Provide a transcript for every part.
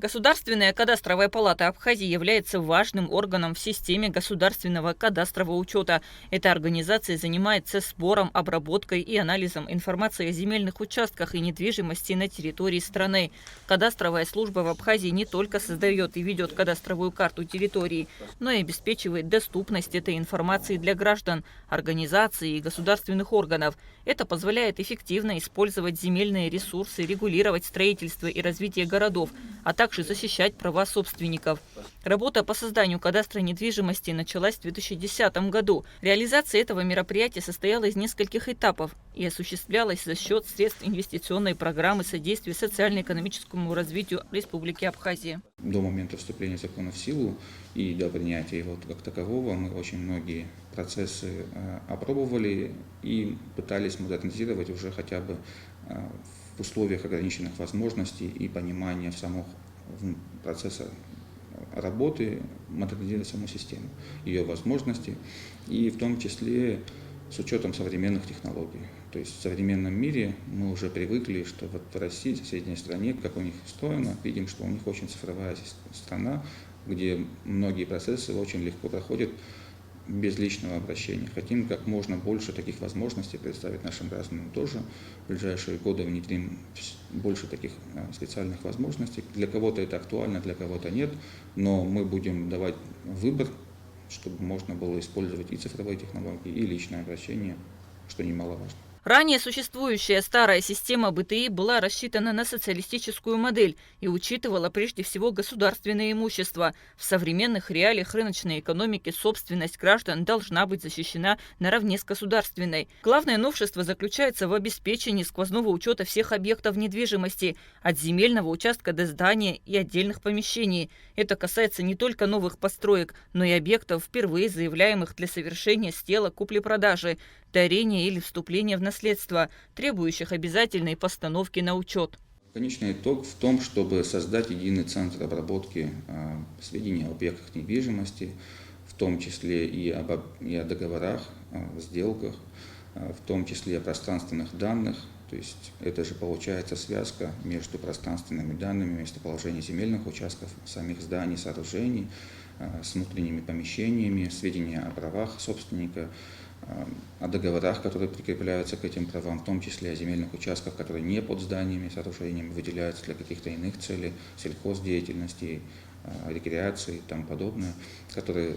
Государственная кадастровая палата Абхазии является важным органом в системе государственного кадастрового учета. Эта организация занимается сбором, обработкой и анализом информации о земельных участках и недвижимости на территории страны. Кадастровая служба в Абхазии не только создает и ведет кадастровую карту территории, но и обеспечивает доступность этой информации для граждан, организаций и государственных органов. Это позволяет эффективно использовать земельные ресурсы, регулировать строительство и развитие городов, а также защищать права собственников. Работа по созданию кадастра недвижимости началась в 2010 году. Реализация этого мероприятия состояла из нескольких этапов и осуществлялась за счет средств инвестиционной программы содействия социально-экономическому развитию Республики Абхазия. До момента вступления закона в силу и до принятия его как такового мы очень многие процессы опробовали и пытались модернизировать уже хотя бы в условиях ограниченных возможностей и понимания самого процесса работы, модернизировать саму систему, ее возможности, и в том числе с учетом современных технологий. То есть в современном мире мы уже привыкли, что вот в России, в соседней стране, как у них устроено, видим, что у них очень цифровая страна, где многие процессы очень легко проходят без личного обращения. Хотим как можно больше таких возможностей предоставить нашим гражданам тоже. В ближайшие годы внедрим больше таких специальных возможностей. Для кого-то это актуально, для кого-то нет, но мы будем давать выбор, чтобы можно было использовать и цифровые технологии, и личное обращение, что немаловажно. Ранее существующая старая система БТИ была рассчитана на социалистическую модель и учитывала прежде всего государственное имущество. В современных реалиях рыночной экономики собственность граждан должна быть защищена наравне с государственной. Главное новшество заключается в обеспечении сквозного учета всех объектов недвижимости, от земельного участка до здания и отдельных помещений. Это касается не только новых построек, но и объектов, впервые заявляемых для совершения сделок купли-продажи, дарения или вступления в наследство, требующих обязательной постановки на учет. Конечный итог в том, чтобы создать единый центр обработки сведений о объектах недвижимости, в том числе и о договорах, сделках, в том числе о пространственных данных. То есть это же получается связка между пространственными данными, местоположение земельных участков, самих зданий, сооружений, с внутренними помещениями, сведения о правах собственника, о договорах, которые прикрепляются к этим правам, в том числе о земельных участках, которые не под зданиями, сооружениями, выделяются для каких-то иных целей, сельхоздеятельности, рекреации и тому подобное, которые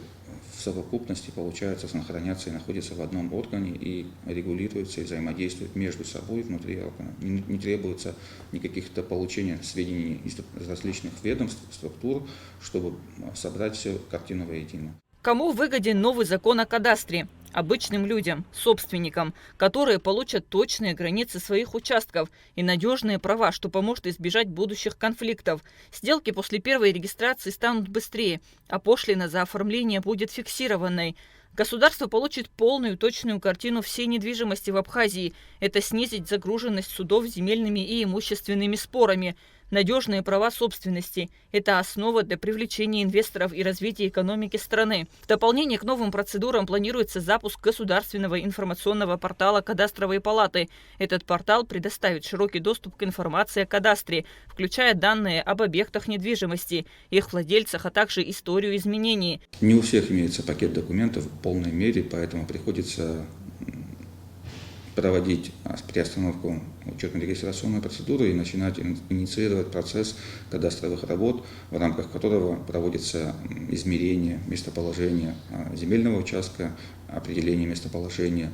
в совокупности, получается, хранятся и находятся в одном органе и регулируются и взаимодействуют между собой внутри органа. Не требуется никаких-то получения сведений из различных ведомств, структур, чтобы собрать всю картину воедино. Кому выгоден новый закон о кадастре? Обычным людям, собственникам, которые получат точные границы своих участков и надежные права, что поможет избежать будущих конфликтов. Сделки после первой регистрации станут быстрее, а пошлина за оформление будет фиксированной. Государство получит полную точную картину всей недвижимости в Абхазии. Это снизит загруженность судов земельными и имущественными спорами. Надежные права собственности – это основа для привлечения инвесторов и развития экономики страны. В дополнение к новым процедурам планируется запуск государственного информационного портала кадастровой палаты. Этот портал предоставит широкий доступ к информации о кадастре, включая данные об объектах недвижимости, их владельцах, а также историю изменений. Не у всех имеется пакет документов в полной мере, поэтому приходится проводить приостановку учетно-регистрационной процедуры и начинать инициировать процесс кадастровых работ, в рамках которого проводится измерение местоположения земельного участка, определение местоположения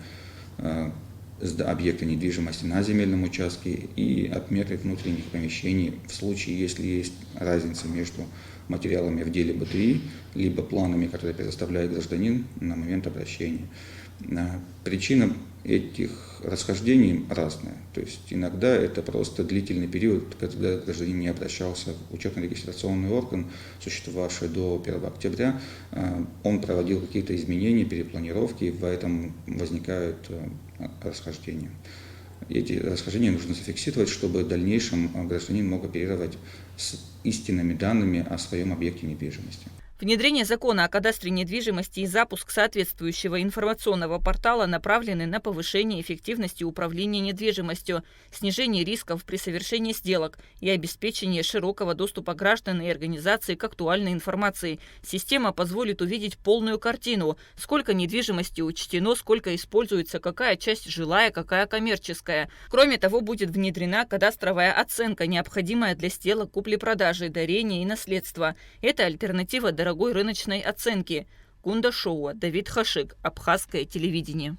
объекта недвижимости на земельном участке и отметки внутренних помещений в случае, если есть разница между материалами в деле БТИ, либо планами, которые предоставляет гражданин на момент обращения. Причина этих расхождений разная. То есть иногда это просто длительный период, когда гражданин не обращался в учетно-регистрационный орган, существовавший до 1 октября. Он проводил какие-то изменения, перепланировки, и в этом возникают расхождения. Эти расхождения нужно зафиксировать, чтобы в дальнейшем гражданин мог оперировать с истинными данными о своем объекте недвижимости. Внедрение закона о кадастре недвижимости и запуск соответствующего информационного портала направлены на повышение эффективности управления недвижимостью, снижение рисков при совершении сделок и обеспечение широкого доступа граждан и организаций к актуальной информации. Система позволит увидеть полную картину, сколько недвижимости учтено, сколько используется, какая часть жилая, какая коммерческая. Кроме того, будет внедрена кадастровая оценка, необходимая для сделок купли-продажи, дарения и наследства. Это альтернатива дорогой рыночной оценки. Кунда Шоуа, Давид Хашик, Абхазское телевидение.